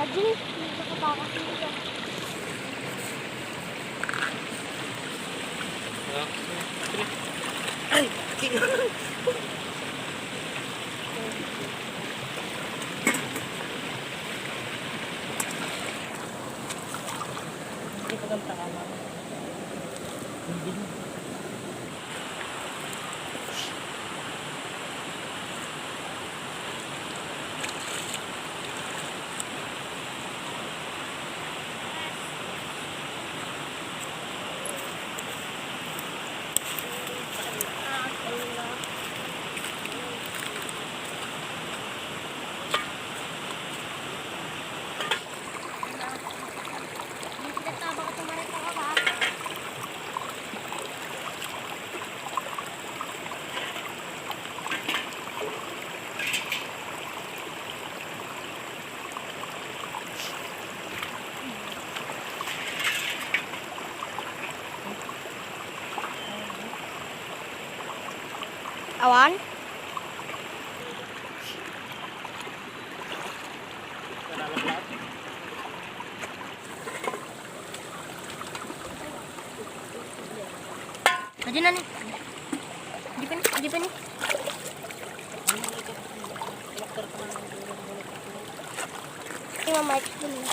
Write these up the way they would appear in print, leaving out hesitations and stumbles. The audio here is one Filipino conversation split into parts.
Haji, nakatakas nito. Ay! Hindi ko ganta ka lang. Hindi. Awan? Haji na nih. Haji pa nih. Ini mama itu nih.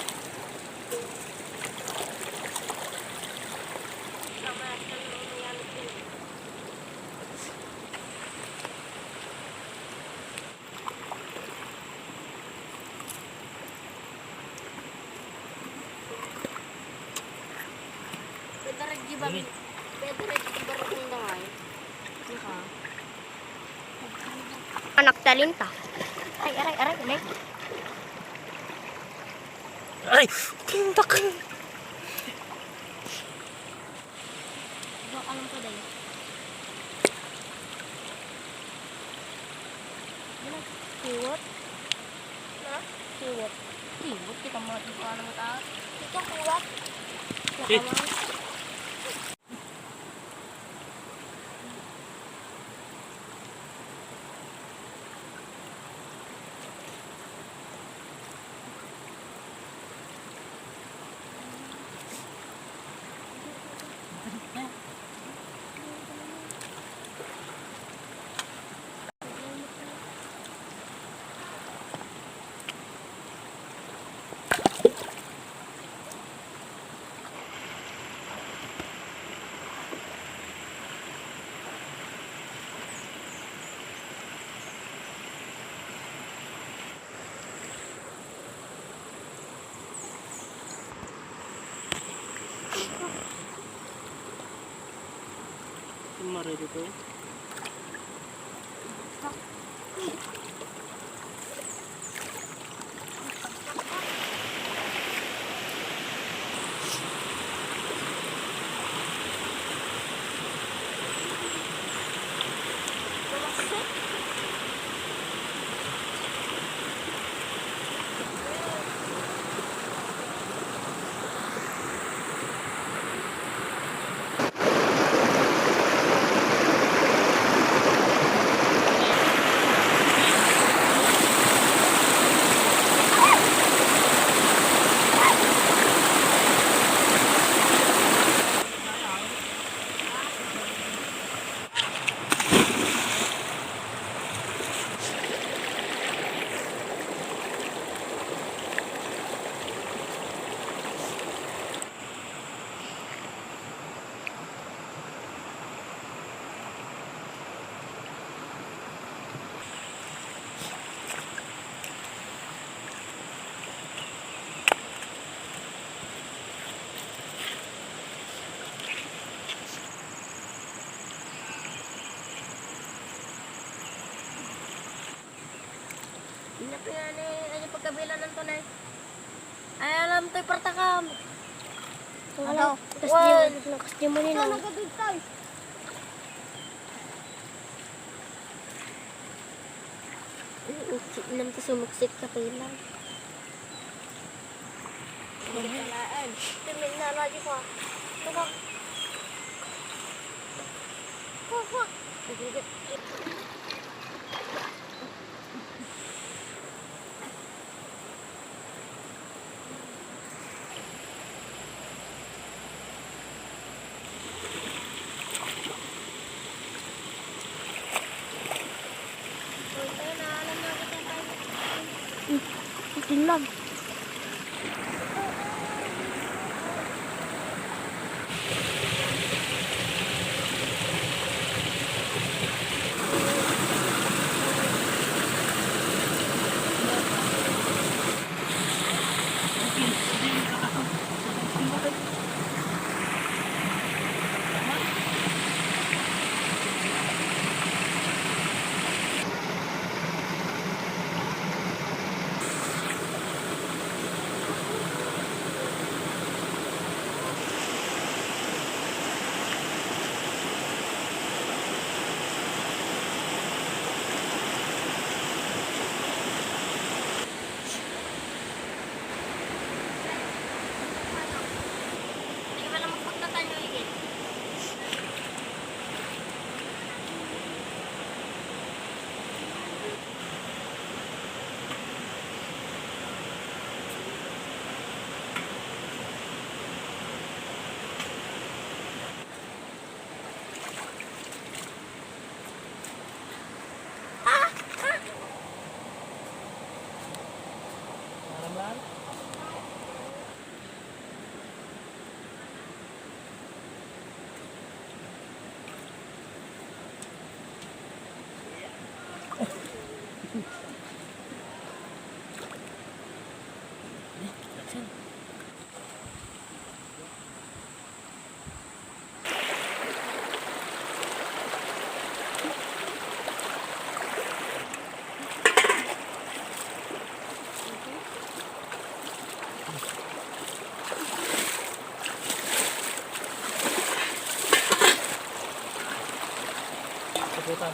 Anak talenta. Ay, aray. Ay! Tintak! Alam ko dahil. Siwot? Ha? Siwot. Siwot? Kita mo natin kung ano mo taas. Ito, siwot. Nakaman. Mari dito. Ito yan ano pagkabila ng tunay. Ay, alam to'y partakam. Ano? Kasi mo nila. Ito, nagkabigtay. Nam to sumuksit ka pa lang. Pimin na lagi ko. Tungkol. Tungkol. Itin lang. Putan.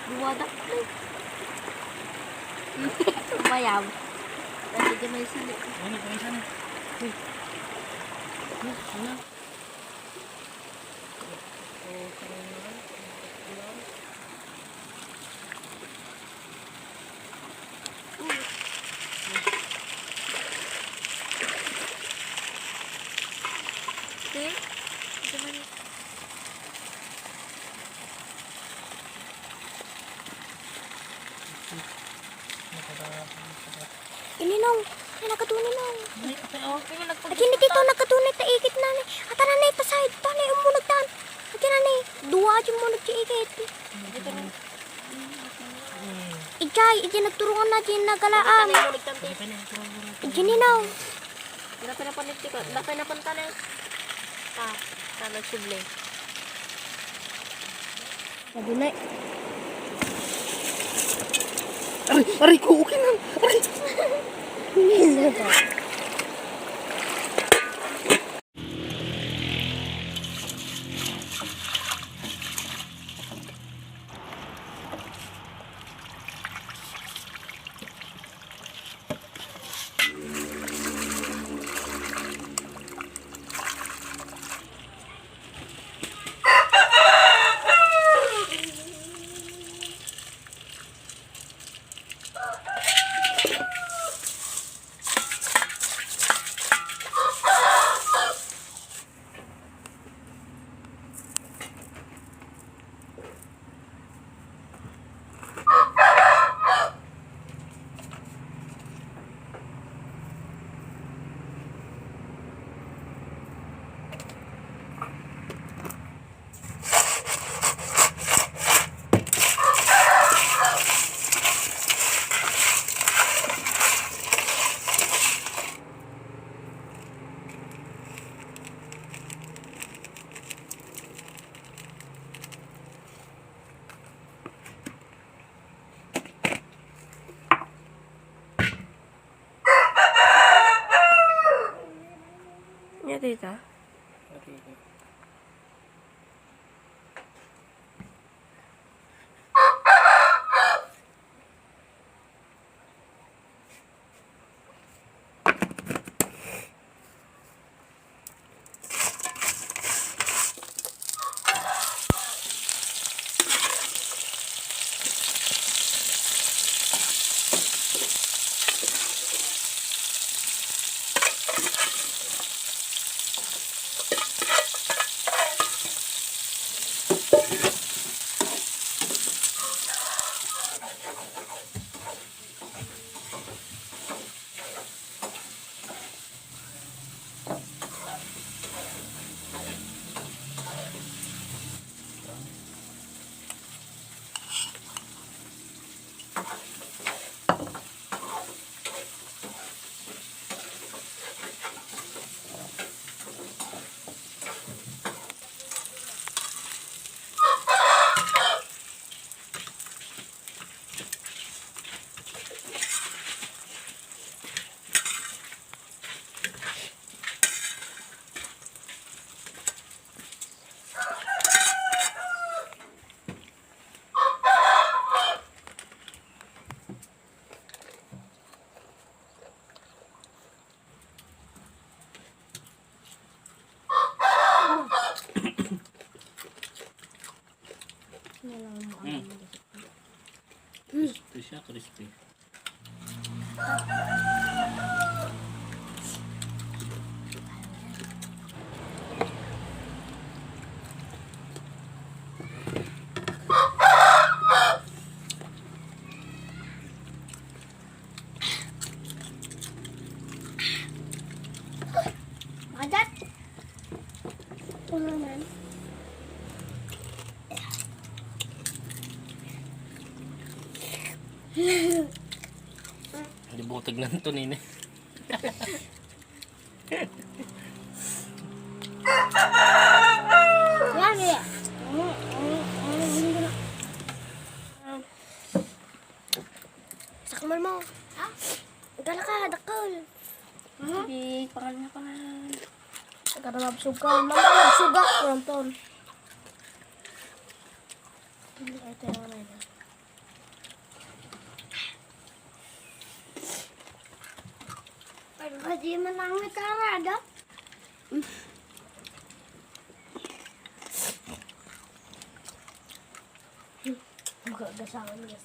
Buwadak na. Umayam. Kasi di may sili. Ano pa sana? Ano? Okay. Ito man. Ininong. Ay, nakatunay nong. Lagi ni dito, nakatunay ta ikit na ni. Atara na ita side. Tani, umunag tan. Lagi na ni. Dua aja mo nag-iikit. Ijay, ijay nagturuan na dyan nagalaan. Ijay ninaw. Dapat na panit ko. Dapat na punta na. Nagsubli. Sabi na. Aray ko, okay lang. Aray. dito. Crispy siya, crispy. Madat. Tulanan. Hindi butag na ito nini. Yan eh. Sakmal mo. Ha? Dala ka, dakol. Sige, pangalan na pangalan. Agad na mabsuga. Mama, mabsuga. Kurang ton. Ito yung ano yun. Pero di man ang nakarada. Magasawan niya.